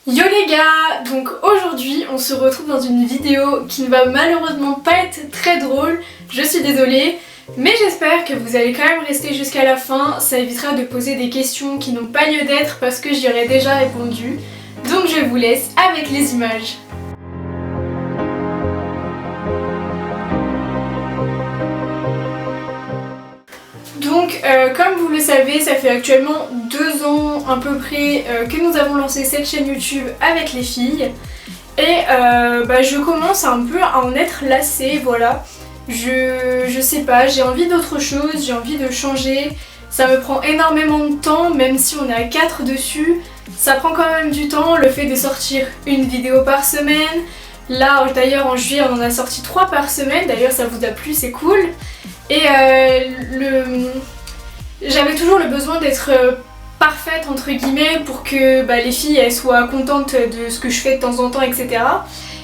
Yo les gars, donc aujourd'hui on se retrouve dans une vidéo qui ne va malheureusement pas être très drôle, je suis désolée, mais j'espère que vous allez quand même rester jusqu'à la fin, ça évitera de poser des questions qui n'ont pas lieu d'être parce que j'y aurais déjà répondu, donc je vous laisse avec les images. Donc comme vous le savez, ça fait actuellement 2 ans à peu près que nous avons lancé cette chaîne YouTube avec les filles. Et je commence un peu à en être lassée, voilà. Je sais pas, j'ai envie d'autre chose, j'ai envie de changer. Ça me prend énormément de temps, même si on est à 4 dessus. Ça prend quand même du temps, le fait de sortir une vidéo par semaine. Là d'ailleurs en juillet on en a sorti 3 par semaine, d'ailleurs ça vous a plu, c'est cool. Et j'avais toujours le besoin d'être parfaite entre guillemets pour que les filles elles soient contentes de ce que je fais de temps en temps, etc.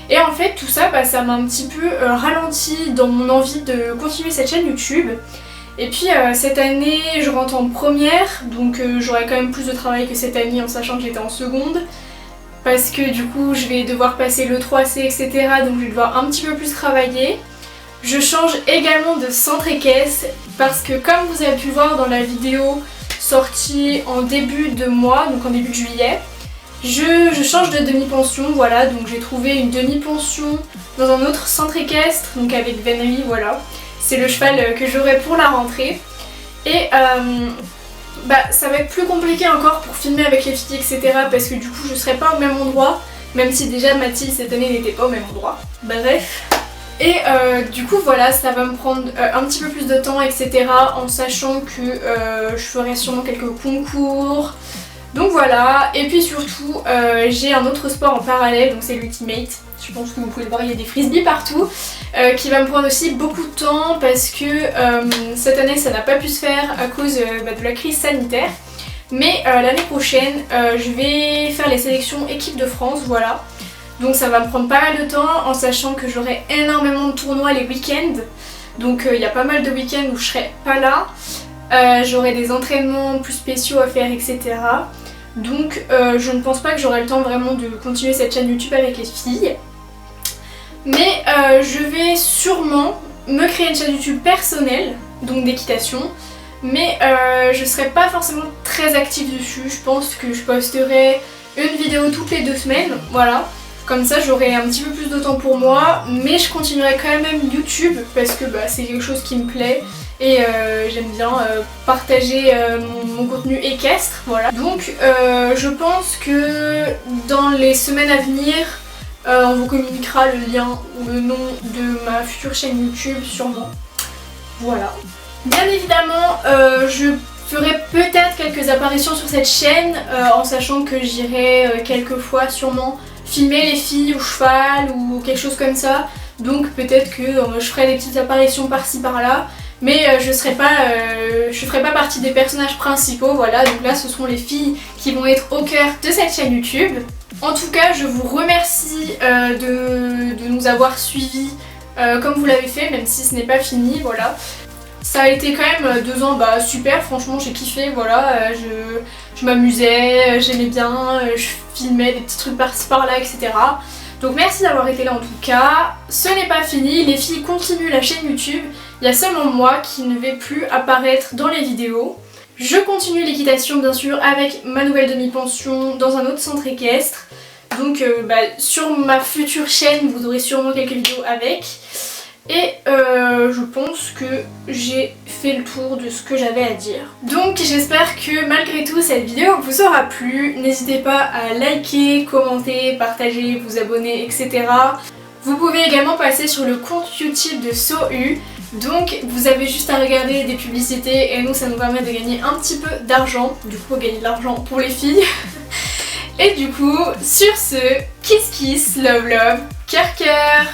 Et en fait tout ça, ça m'a un petit peu ralenti dans mon envie de continuer cette chaîne YouTube. Et puis cette année je rentre en première, donc j'aurai quand même plus de travail que cette année en sachant que j'étais en seconde. Parce que du coup je vais devoir passer le 3C, etc. Donc je vais devoir un petit peu plus travailler. Je change également de centre équestre parce que comme vous avez pu le voir dans la vidéo sortie en début de mois, donc en début de juillet, je change de demi-pension, voilà, donc j'ai trouvé une demi-pension dans un autre centre équestre, donc avec vénerie, voilà. C'est le cheval que j'aurai pour la rentrée. Et ça va être plus compliqué encore pour filmer avec les filles, etc. parce que du coup je serai pas au même endroit, même si déjà Mathilde cette année n'était pas au même endroit. Bref. Et du coup voilà, ça va me prendre un petit peu plus de temps, etc. en sachant que je ferai sûrement quelques concours. Donc voilà, et puis surtout j'ai un autre sport en parallèle, donc c'est l'Ultimate. Je pense que vous pouvez le voir, il y a des frisbees partout, qui va me prendre aussi beaucoup de temps parce que cette année ça n'a pas pu se faire à cause de la crise sanitaire. Mais l'année prochaine je vais faire les sélections équipe de France, voilà. Donc ça va me prendre pas mal de temps en sachant que j'aurai énormément de tournois les week-ends. Donc il y a pas mal de week-ends où je serai pas là. J'aurai des entraînements plus spéciaux à faire, etc. Donc je ne pense pas que j'aurai le temps vraiment de continuer cette chaîne YouTube avec les filles. Mais je vais sûrement me créer une chaîne YouTube personnelle, donc d'équitation. Mais je serai pas forcément très active dessus. Je pense que je posterai une vidéo toutes les 2 semaines, voilà. Comme ça j'aurai un petit peu plus de temps pour moi, mais je continuerai quand même YouTube parce que c'est quelque chose qui me plaît et j'aime bien partager mon contenu équestre, voilà. Donc je pense que dans les semaines à venir, on vous communiquera le lien ou le nom de ma future chaîne YouTube sûrement. Voilà. Bien évidemment, je ferai peut-être quelques apparitions sur cette chaîne en sachant que j'irai quelques fois sûrement filmer les filles au cheval ou quelque chose comme ça. Donc peut-être que je ferai des petites apparitions par-ci par-là. Mais je ferai pas partie des personnages principaux, voilà. Donc là ce seront les filles qui vont être au cœur de cette chaîne YouTube. En tout cas je vous remercie de nous avoir suivis comme vous l'avez fait, même si ce n'est pas fini, voilà. Ça a été quand même 2 ans super, franchement j'ai kiffé, voilà, je m'amusais, j'aimais bien, je filmais des petits trucs par-ci par-là, etc. Donc merci d'avoir été là en tout cas. Ce n'est pas fini, les filles continuent la chaîne YouTube, il y a seulement moi qui ne vais plus apparaître dans les vidéos. Je continue l'équitation bien sûr avec ma nouvelle demi-pension dans un autre centre équestre. Donc sur ma future chaîne vous aurez sûrement quelques vidéos avec. Et je pense que j'ai fait le tour de ce que j'avais à dire. Donc j'espère que malgré tout cette vidéo vous aura plu. N'hésitez pas à liker, commenter, partager, vous abonner, etc. Vous pouvez également passer sur le compte YouTube de SoU. Donc vous avez juste à regarder des publicités et nous ça nous permet de gagner un petit peu d'argent. Du coup gagner de l'argent pour les filles. Et du coup sur ce, kiss kiss, love love, cœur cœur.